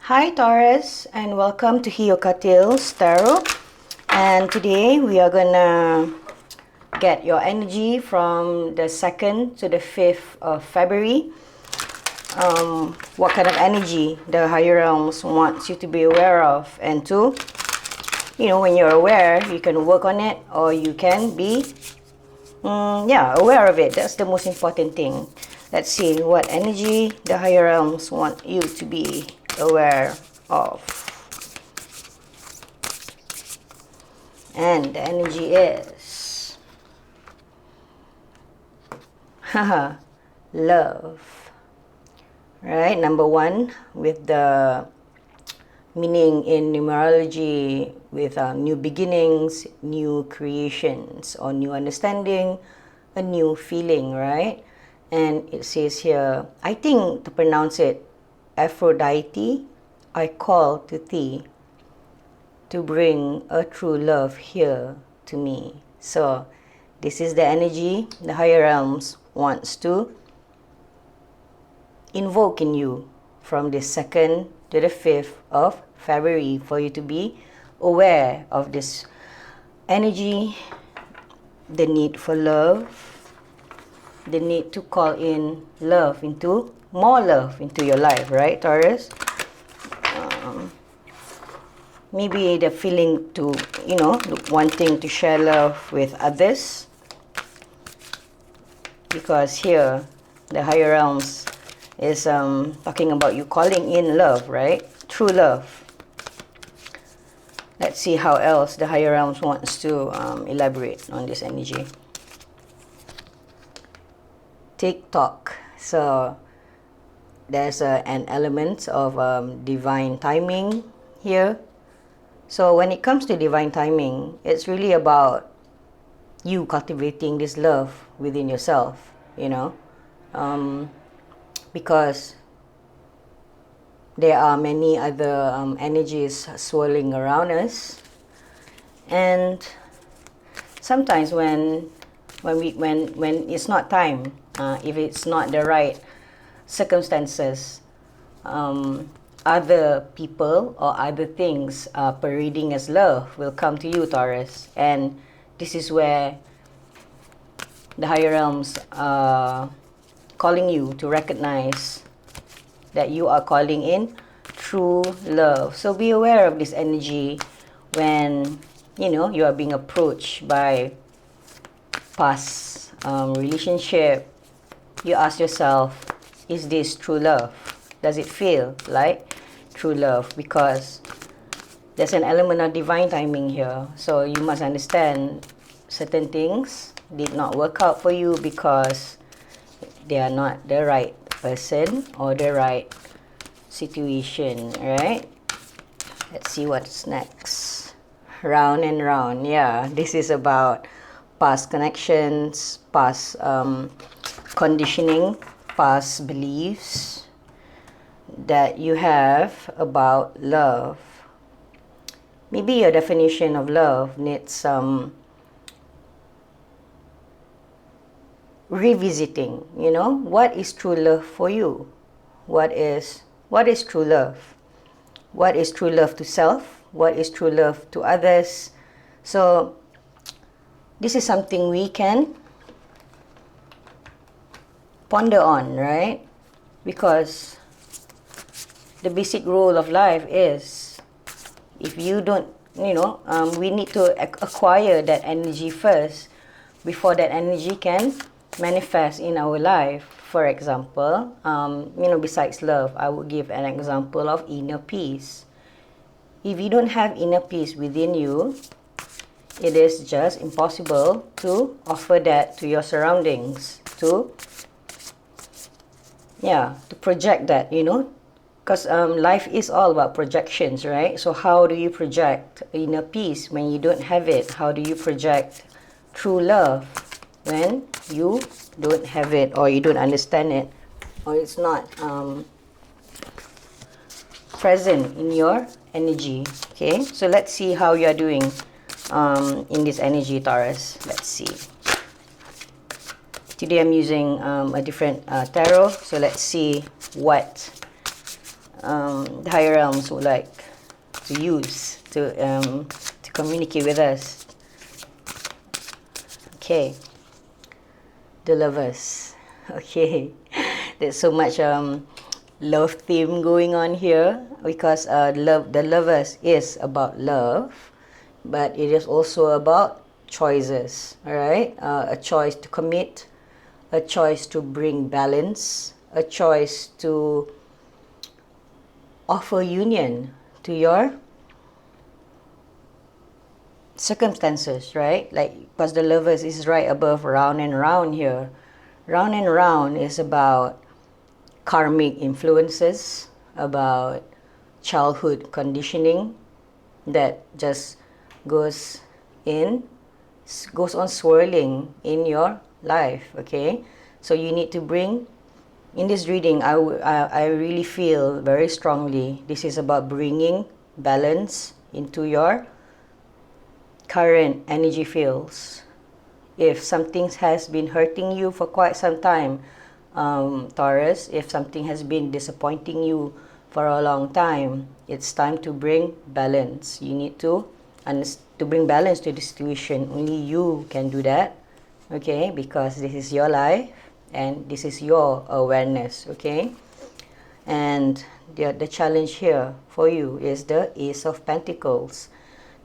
Hi Taurus, and welcome to Hiokatil's Tarot. And today we are gonna get your energy from the 2nd to the 5th of February. What kind of energy the higher realms wants you to be aware of, and to, when you're aware, you can work on it, or you can be aware of it. That's the most important thing. Let's see what energy the higher realms want you to be aware of. And the energy is love. Right, number 1 with the meaning in numerology with new beginnings, new creations, or new understanding, a new feeling, right? And it says here, I think to pronounce it, Aphrodite, I call to thee to bring a true love here to me. So this is the energy the higher realms wants to invoke in you from the 2nd to the 5th of February, for you to be aware of this energy, the need for love, the need to call in love into more love into your life, right, Taurus? Maybe the feeling to, wanting to share love with others, because here the higher realms is talking about you calling in love, right? True love. Let's see how else the higher realms wants to elaborate on this energy. TikTok. So there's an element of divine timing here. So when it comes to divine timing, it's really about you cultivating this love within yourself, because there are many other energies swirling around us, and sometimes when it's not time, if it's not the right circumstances, other people or other things parading as love will come to you, Taurus. And this is where the higher realms are calling you to recognize that you are calling in true love. So be aware of this energy when you are being approached by past relationship. You ask yourself, is this true love? Does it feel like true love? Because there's an element of divine timing here. So you must understand certain things did not work out for you because they are not the right person or the right situation, right? Let's see what's next. Round and round. Yeah, this is about past connections, past conditioning, past beliefs that you have about love. Maybe your definition of love needs some revisiting. What is true love for you? What is true love? What is true love to self? What is true love to others? So this is something we can ponder on, right? Because the basic rule of life is, if you don't, we need to acquire that energy first before that energy can manifest in our life. For example, besides love, I would give an example of inner peace. If you don't have inner peace within you, it is just impossible to offer that to your surroundings, to project that, because life is all about projections, right? So how do you project inner peace when you don't have it? How do you project true love when you don't have it, or you don't understand it, or it's not present in your energy? Okay, so let's see how you are doing in this energy, Taurus. Let's see. Today I'm using a different tarot, so let's see what the higher realms would like to use to communicate with us. Okay, the lovers. Okay, there's so much love theme going on here because the lovers is about love, but it is also about choices. All right, a choice to commit, a choice to bring balance, a choice to offer union to your circumstances, right? Like, because the lovers is right above round and round here. Round and round is about karmic influences, about childhood conditioning that just goes on swirling in your life. Okay, so you need to bring in this reading. I really feel very strongly this is about bringing balance into your current energy fields. If something has been hurting you for quite some time, Taurus, if something has been disappointing you for a long time, it's time to bring balance. You need to bring balance to the situation. Only you can do that, okay? Because this is your life and this is your awareness, okay? And the challenge here for you is the Ace of Pentacles.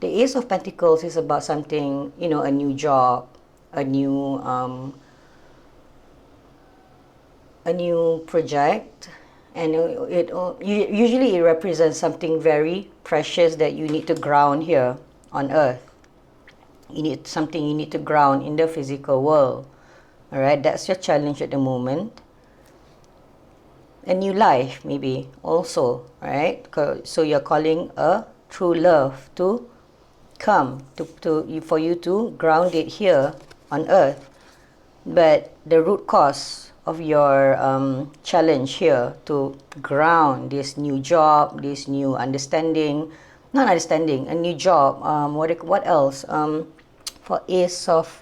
The Ace of Pentacles is about something, a new job, a new project, and usually it represents something very precious that you need to ground here on earth. You need something you need to ground in the physical world. All right, that's your challenge at the moment. A new life maybe also, right? So you're calling a true love to come for you to ground it here on earth. But the root cause of your challenge here to ground this new job, this new understanding, not understanding, a new job, what else, for Ace of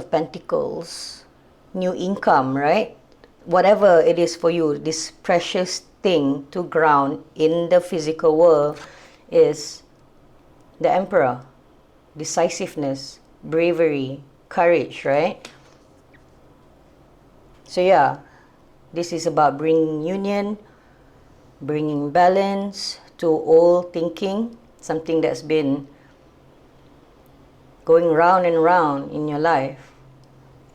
Pentacles, new income, right? Whatever it is for you, this precious thing to ground in the physical world is the Emperor. Decisiveness, bravery, courage, right? So yeah, this is about bringing union, bringing balance to all thinking, something that's been going round and round in your life,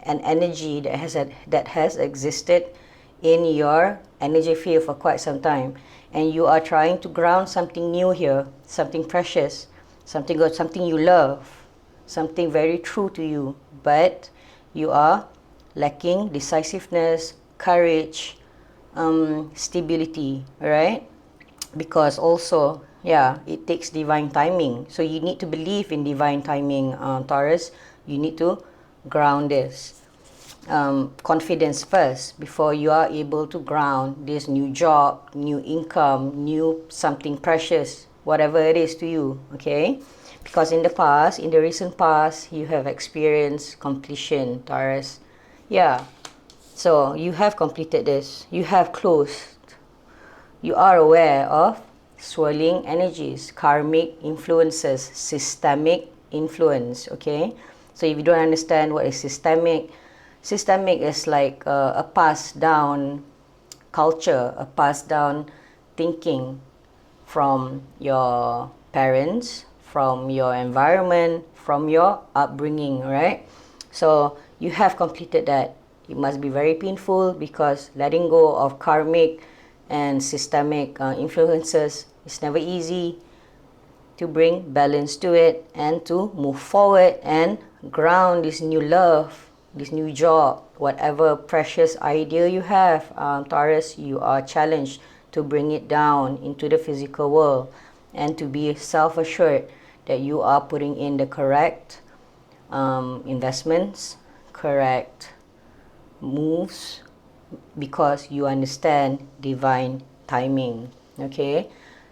an energy that has existed in your energy field for quite some time, and you are trying to ground something new here, something precious, something good, something you love, something very true to you, but you are lacking decisiveness, courage, stability, right? Because also, yeah, it takes divine timing. So you need to believe in divine timing, Taurus. You need to ground this. Confidence first before you are able to ground this new job, new income, new something precious, whatever it is to you, okay? Because in the recent past, you have experienced completion, Taurus. Yeah, so you have completed this. You have closed. You are aware of swirling energies, karmic influences, systemic influence, okay? So if you don't understand what is systemic is like a passed down culture, a passed down thinking from your parents, from your environment, from your upbringing, right? So you have completed that. It must be very painful because letting go of karmic and systemic influences is never easy. To bring balance to it and to move forward and ground this new love, this new job, whatever precious idea you have, Taurus, you are challenged to bring it down into the physical world and to be self-assured that you are putting in the correct investments, correct moves, because you understand divine timing, okay?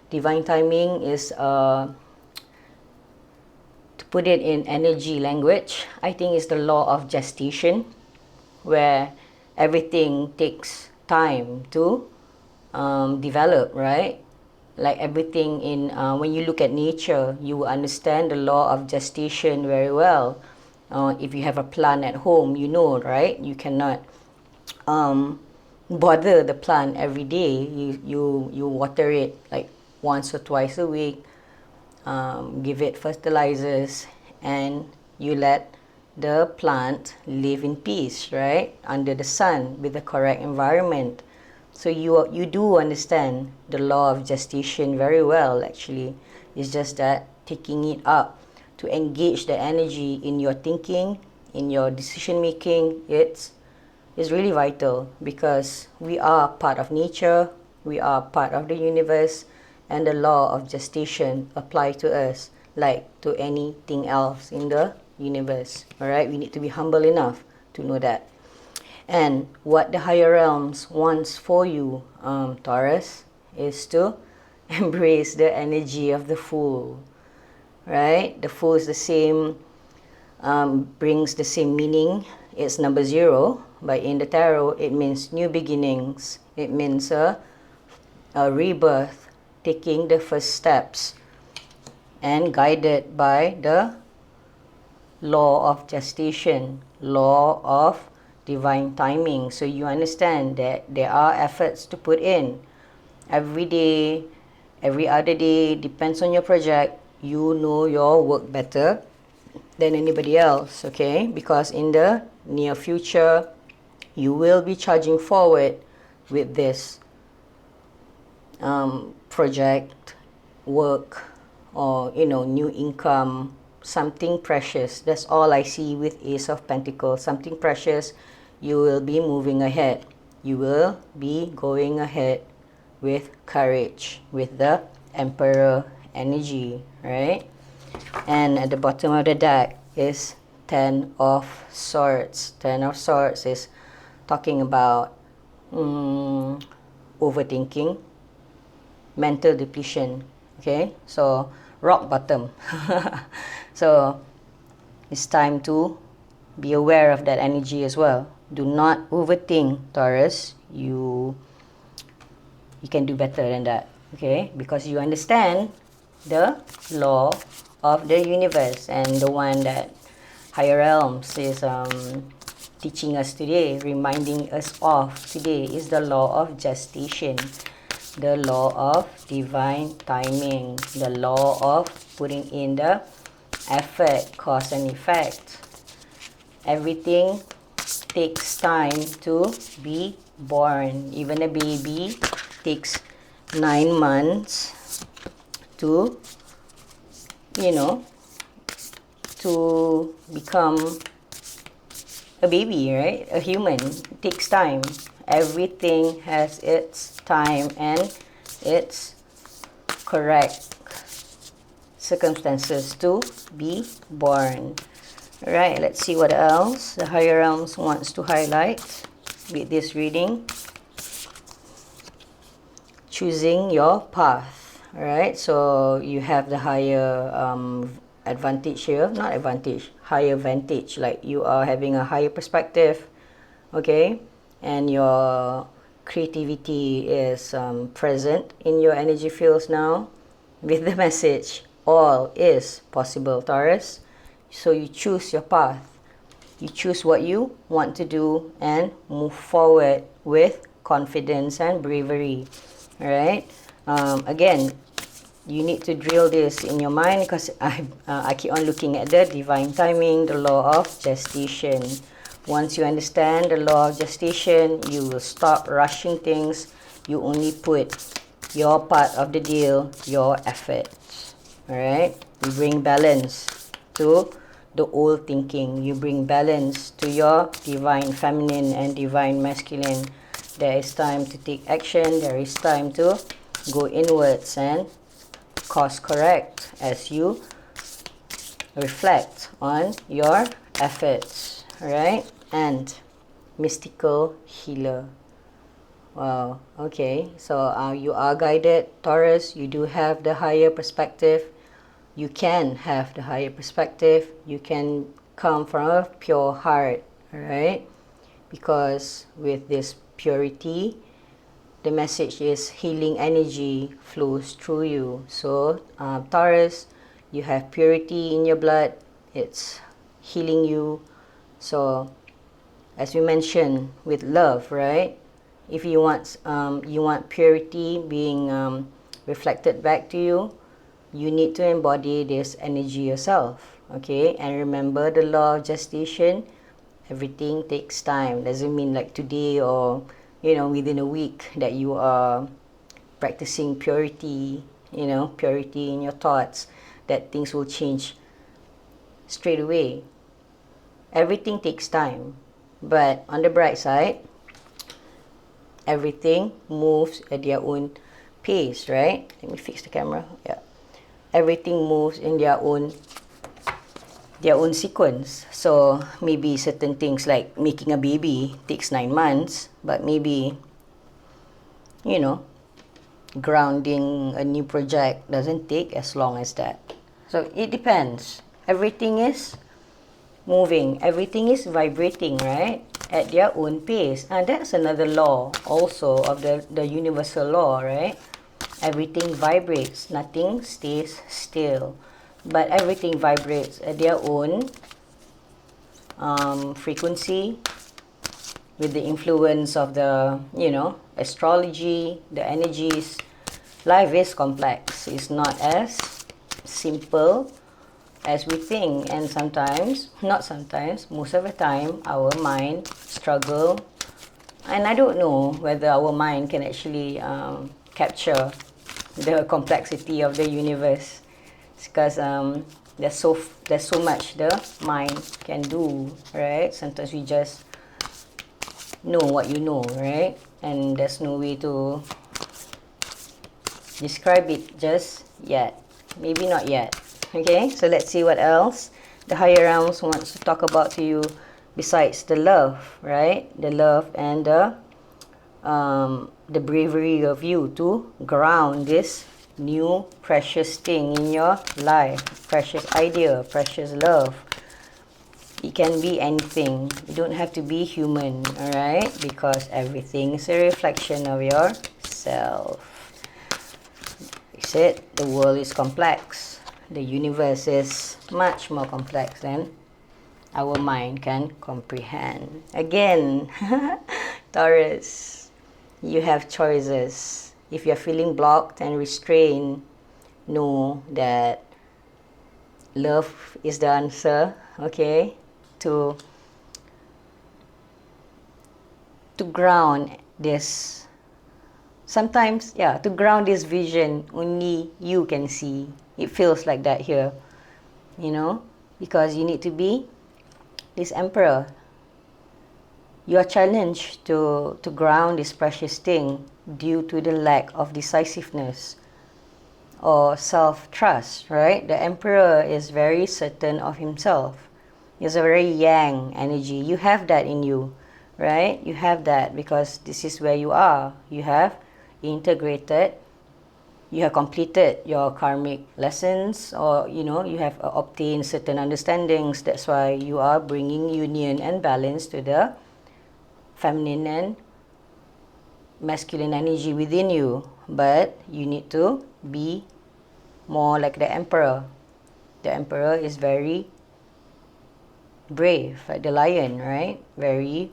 Divine timing is, to put it in energy language, I think it's the law of gestation, where everything takes time to develop, right? Like everything in when you look at nature, you will understand the law of gestation very well. If you have a plant at home, you know, right? You cannot bother the plant every day. You water it like once or twice a week, give it fertilizers, and you let the plant live in peace, right, under the sun with the correct environment. So you do understand the law of gestation very well. Actually, it's just that taking it up to engage the energy in your thinking, in your decision making, it's really vital, because we are part of nature, we are part of the universe, and the law of gestation apply to us like to anything else in the universe. All right, we need to be humble enough to know that. And what the higher realms wants for you, Taurus, is to embrace the energy of the Fool. Right, the Fool is the same, brings the same meaning. It's number 0, but in the tarot it means new beginnings. It means a rebirth, taking the first steps, and guided by the law of gestation, law of divine timing. So you understand that there are efforts to put in every day, every other day, depends on your project. You know your work better than anybody else, okay? Because in the near future, you will be charging forward with this project, work, or new income, something precious. That's all I see with Ace of Pentacles. Something precious. You will be moving ahead. You will be going ahead with courage, with the Emperor energy, right? And at the bottom of the deck is 10 of Swords. 10 of Swords is talking about overthinking, mental depletion, okay? So rock bottom. So it's time to be aware of that energy as well. Do not overthink, Taurus. You can do better than that, okay? Because you understand the law of the universe, and the one that higher realms is teaching us today, reminding us of today, is the law of gestation, the law of divine timing, the law of putting in the effort, cause and effect. Everything takes time to be born. Even a baby takes 9 months to to become a baby, right? A human. It takes time. Everything has its time and its correct circumstances to be born. Alright, let's see what else the higher realms wants to highlight with this reading. Choosing your path. Alright, so you have the higher advantage here. Not advantage, higher vantage. Like you are having a higher perspective, okay? And your creativity is present in your energy fields now with the message, all is possible, Taurus. So you choose your path. You choose what you want to do and move forward with confidence and bravery. Alright? Again, you need to drill this in your mind, because I keep on looking at the divine timing, the law of gestation. Once you understand the law of gestation, you will stop rushing things. You only put your part of the deal, your effort. Alright? You bring balance to the old thinking. You bring balance to your divine feminine and divine masculine. There is time to take action. There is time to go inwards and course correct as you reflect on your efforts. Alright? And mystical healer. Wow. Okay. So you are guided, Taurus. You do have the higher perspective. You can have the higher perspective. You can come from a pure heart. Alright? Because with this purity, the message is healing energy flows through you. So Taurus, you have purity in your blood. It's healing you. So as we mentioned with love, right? If you want purity being reflected back to you, you need to embody this energy yourself. Okay, and remember the law of gestation. Everything takes time. Doesn't mean like today or within a week that you are practicing purity, purity in your thoughts, that things will change straight away. Everything takes time. But on the bright side, everything moves at their own pace, right? Let me fix the camera. Yeah. Everything moves in their own sequence. So maybe certain things like making a baby takes 9 months, but maybe grounding a new project doesn't take as long as that. So it depends. Everything is moving, everything is vibrating, right, at their own pace. And that's another law also of the universal law, right? Everything vibrates, nothing stays still, but everything vibrates at their own frequency, with the influence of the astrology, the energies. Life is complex. It's not as simple as we think, and most of the time our mind struggle, and I don't know whether our mind can actually capture the complexity of the universe, because there's so much the mind can do, right? Sometimes we just know what you know, right? And there's no way to describe it just yet. Maybe not yet. Okay, so let's see what else the higher realms wants to talk about to you besides the love, right? The love and the bravery of you to ground this new precious thing in your life, precious idea, precious love. It can be anything. You don't have to be human, all right? Because everything is a reflection of yourself. You said the world is complex. The universe is much more complex than our mind can comprehend. Again, Taurus, you have choices. If you're feeling blocked and restrained, know that love is the answer, okay? To ground this, sometimes, to ground this vision only you can see. It feels like that here, because you need to be this emperor. You are challenged to ground this precious thing due to the lack of decisiveness or self-trust, right? The emperor is very certain of himself. It's a very yang energy. You have that in you, right? You have that because this is where you are. You have integrated, you have completed your karmic lessons, or you have obtained certain understandings. That's why you are bringing union and balance to the feminine and masculine energy within you. But you need to be more like the emperor. The emperor is very brave, like the lion, right? Very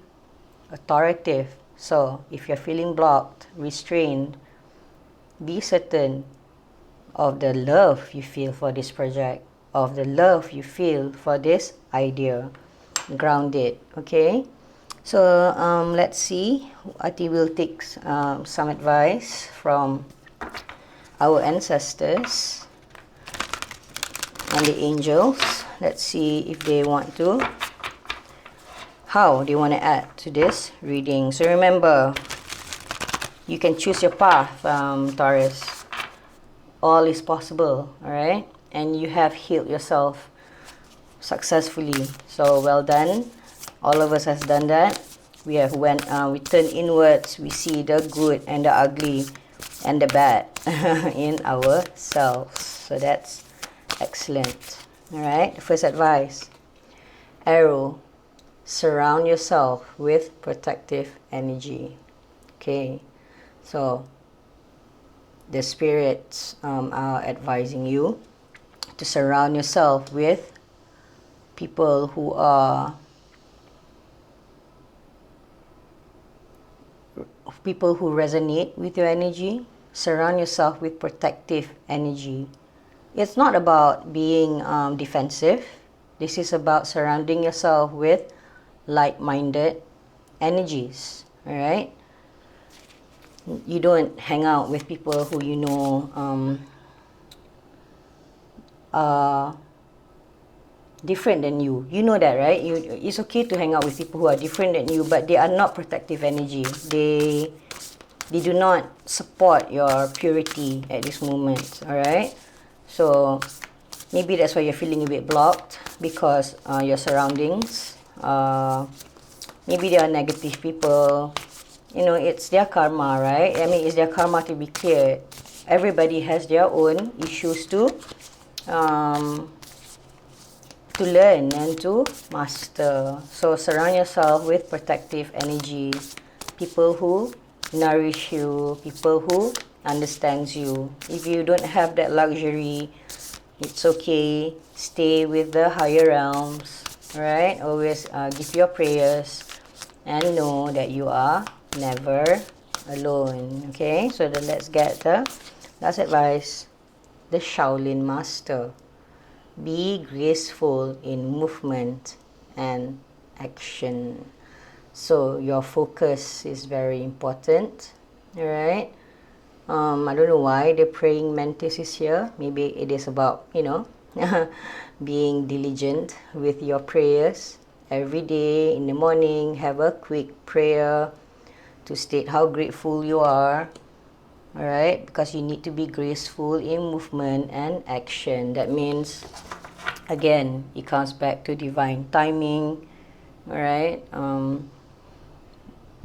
authoritative. So if you're feeling blocked, restrained, be certain of the love you feel for this project, of the love you feel for this idea. Ground it, okay? So let's see. I think we'll take some advice from our ancestors and the angels. Let's see if they want to, how they want to add to this reading. So remember, you can choose your path, Taurus. All is possible, all right? And you have healed yourself successfully. So well done. All of us has done that. We have we turn inwards. We see the good and the ugly and the bad in ourselves. So that's excellent. All right. The first advice: arrow, surround yourself with protective energy. Okay. So the spirits are advising you to surround yourself with people who resonate with your energy. Surround yourself with protective energy. It's not about being defensive. This is about surrounding yourself with like-minded energies. All right. You don't hang out with people who you know are different than you. You know that, right? It's okay to hang out with people who are different than you, but they are not protective energy. They do not support your purity at this moment. All right. So maybe that's why you're feeling a bit blocked, because your surroundings. Maybe they are negative people. You know, it's their karma, right? I mean, it's their karma to be cleared. Everybody has their own issues to learn and to master. So surround yourself with protective energy, people who nourish you, people who understands you. If you don't have that luxury, it's okay. Stay with the higher realms, right? Always give your prayers and know that you are never alone. Okay, so then let's get the last advice. The Shaolin Master. Be graceful in movement and action. So your focus is very important. All right. I don't know why the praying mantis is here. Maybe it is about, being diligent with your prayers. Every day in the morning, have a quick prayer to state how grateful you are. All right, because you need to be graceful in movement and action. That means, again, it comes back to divine timing. All right.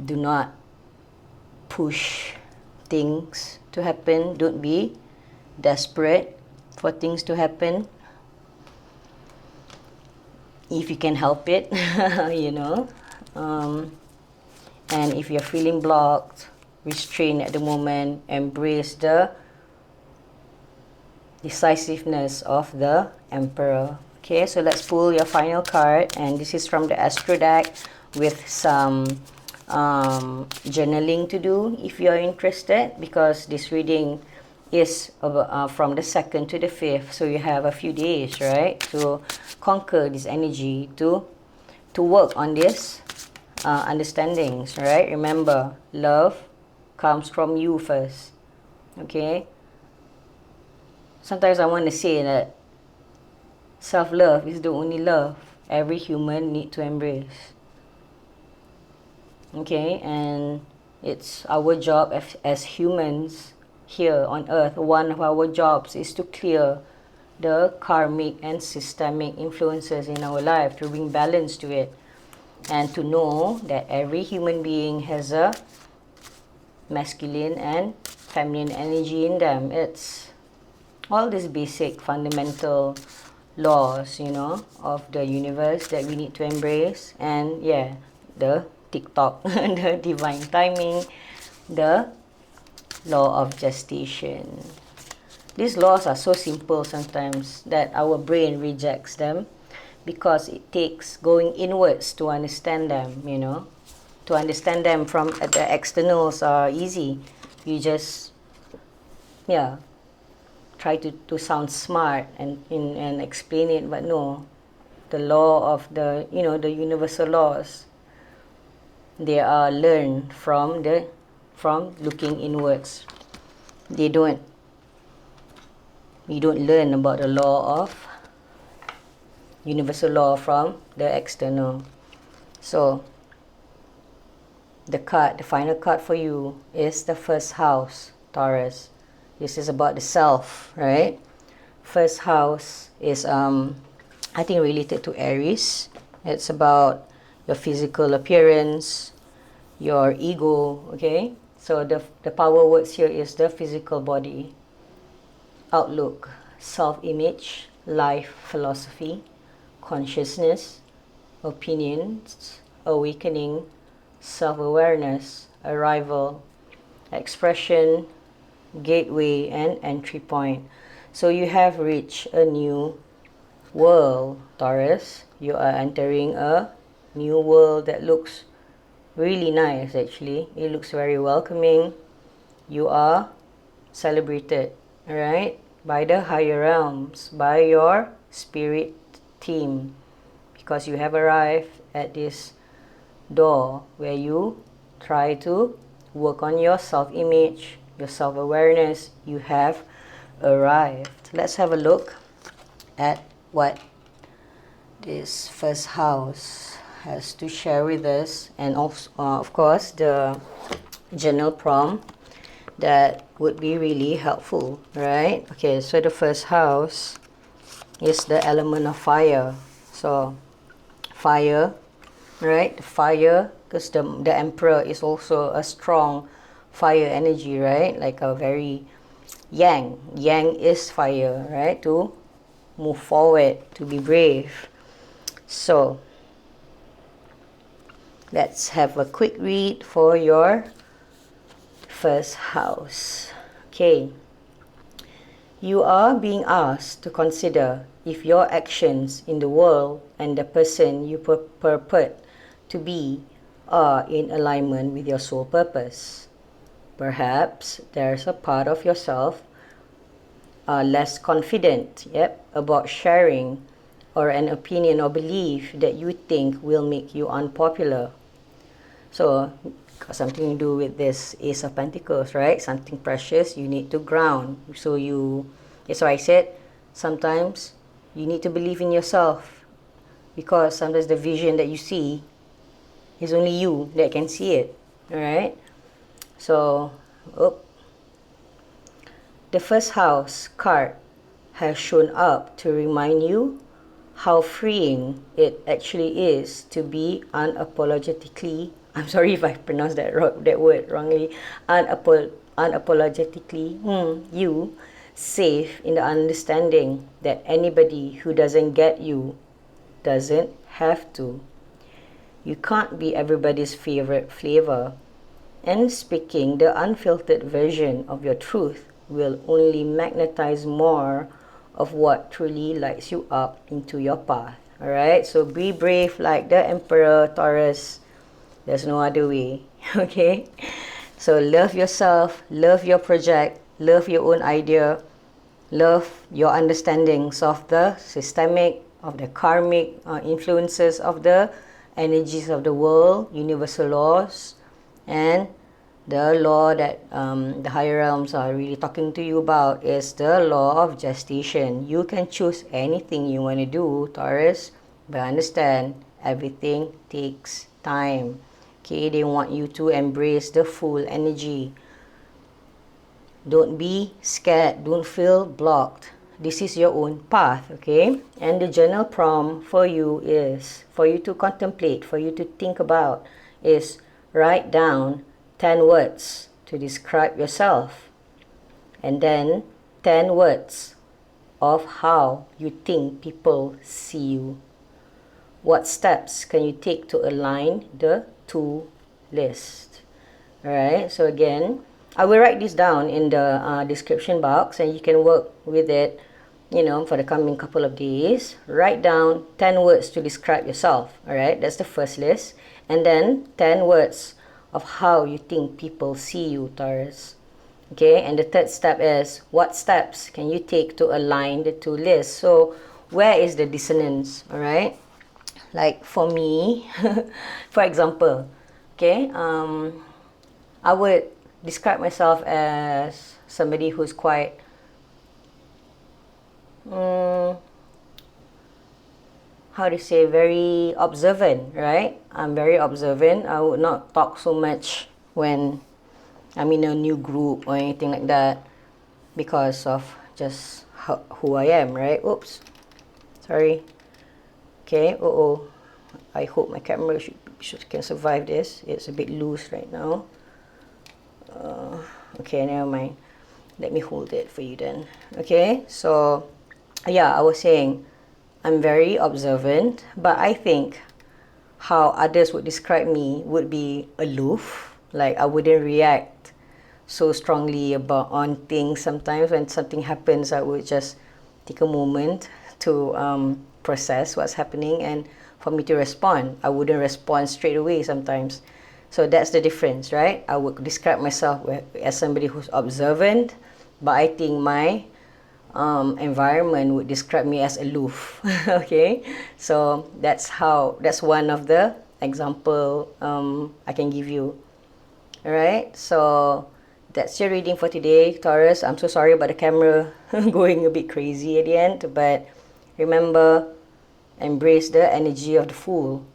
Do not push things to happen. Don't be desperate for things to happen. If you can help it, and if you're feeling blocked, restrained at the moment, embrace the decisiveness of the Emperor. Okay, so let's pull your final card, and this is from the Astro deck with some journaling to do if you're interested, because this reading is from the 2nd to the 5th, so you have a few days, right, to conquer this energy, to work on this understandings, right? Remember, love comes from you first. Okay, sometimes I want to say that self-love is the only love every human need to embrace. Okay, and it's our job as humans here on earth. One of our jobs is to clear the karmic and systemic influences in our life, to bring balance to it, and to know that every human being has a masculine and feminine energy in them. It's all these basic fundamental laws, of the universe that we need to embrace. And yeah, the TikTok, the divine timing, the law of gestation. These laws are so simple sometimes that our brain rejects them, because it takes going inwards to understand them, To understand them from the externals are easy. You just, try to sound smart and explain it, but no. The law of the universal laws, they are learned from looking inwards. You don't learn about the law of universal law from the external. So the final card for you is the 1st house, Taurus. This is about the self, right? 1st house is I think related to Aries. It's about your physical appearance, your ego. Okay, so the power words here is the physical body, outlook, self-image, life philosophy, consciousness, opinions, awakening, self-awareness, arrival, expression, gateway, and entry point. So you have reached a new world, Taurus. You are entering a new world that looks really nice actually. It looks very welcoming. You are celebrated, alright, by the higher realms, by your spirit team, because you have arrived at this door where you try to work on your self-image, your self-awareness. You have arrived. Let's have a look at what this first house has to share with us, and also, of course, the journal prompt that would be really helpful, right? Okay, so the first house is the element of fire. So fire, right? The fire, because the emperor is also a strong fire energy, right? Like a very yang. Yang is fire, right? To move forward, to be brave. So let's have a quick read for your first house. Okay. You are being asked to consider if your actions in the world and the person you purport to be are in alignment with your soul purpose. Perhaps there's a part of yourself less confident, about sharing, or an opinion or belief that you think will make you unpopular. So, got something to do with this Ace of Pentacles, right? Something precious, you need to ground. So that's why I said, sometimes you need to believe in yourself, because sometimes the vision that you see is only you that can see it, alright? So, the first house card has shown up to remind you how freeing it actually is to be unapologetically, I'm sorry if I pronounced that word wrongly, unapologetically you, safe in the understanding that anybody who doesn't get you doesn't have to. You can't be everybody's favorite flavor, and speaking the unfiltered version of your truth will only magnetize more of what truly lights you up into your path. Alright, so be brave like the Emperor, Taurus. There's no other way. Okay, so love yourself, love your project, love your own idea, love your understandings of the systemic, of the karmic influences of the energies of the world, universal laws, and the law that the higher realms are really talking to you about is the law of gestation. You can choose anything you want to do, Taurus, but understand everything takes time. Okay, they want you to embrace the full energy. Don't be scared, don't feel blocked. This is your own path, okay? And the journal prompt for you is, for you to contemplate, for you to think about, is write down 10 words to describe yourself, and then 10 words of how you think people see you. What steps can you take to align the two lists? Alright, so again, I will write this down in the description box, and you can work with it, for the coming couple of days. Write down 10 words to describe yourself. Alright, that's the first list. And then 10 words of how you think people see you, Taurus. Okay, and the third step is, what steps can you take to align the two lists? So where is the dissonance? Alright, like for me, for example, okay, I would describe myself as somebody who's quite how to say, very observant, right? I'm very observant. I would not talk so much when I'm in a new group or anything like that, because of just who I am, right? Oops, sorry. Okay, I hope my camera can survive this. It's a bit loose right now. Okay, never mind. Let me hold it for you then. Okay, so yeah, I was saying, I'm very observant, but I think how others would describe me would be aloof, like I wouldn't react so strongly about on things. Sometimes when something happens, I would just take a moment to process what's happening and for me to respond. I wouldn't respond straight away sometimes. So that's the difference, right? I would describe myself as somebody who's observant, but I think my environment would describe me as aloof. Okay, so that's one of the example I can give you. All right, so that's your reading for today, Taurus. I'm so sorry about the camera going a bit crazy at the end, but remember, embrace the energy of the Fool.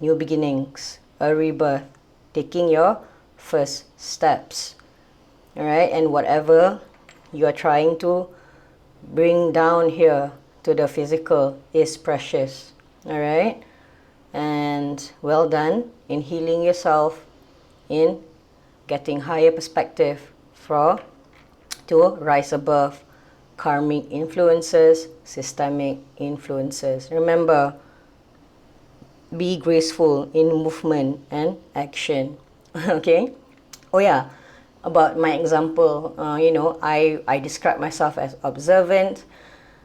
New beginnings, a rebirth, taking your first steps. All right, and whatever you are trying to bring down here to the physical is precious. All right, and well done in healing yourself, in getting higher perspective to rise above karmic influences, systemic influences. Remember, be graceful in movement and action. Okay? Oh yeah, about my example, I describe myself as observant,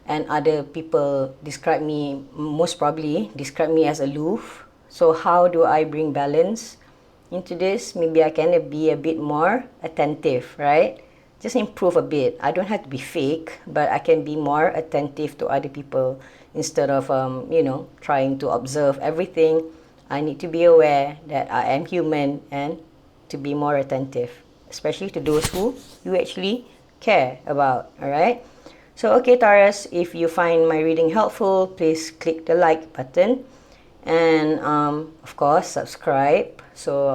and other people most probably describe me as aloof. So how do I bring balance into this? Maybe I can be a bit more attentive, right? Just improve a bit. I don't have to be fake, but I can be more attentive to other people instead of trying to observe everything. I need to be aware that I am human and to be more attentive, especially to those who you actually care about. All right, so okay, Taurus, if you find my reading helpful, please click the like button and of course subscribe, so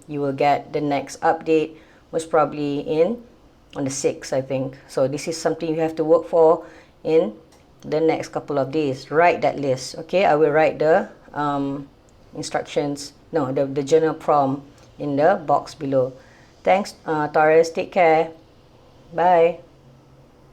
you will get the next update most probably on the 6th, I think. So this is something you have to work for in the next couple of days. Write that list. Okay, I will write the instructions, no, the journal prompt in the box below. Thanks, Taurus. Take care. Bye.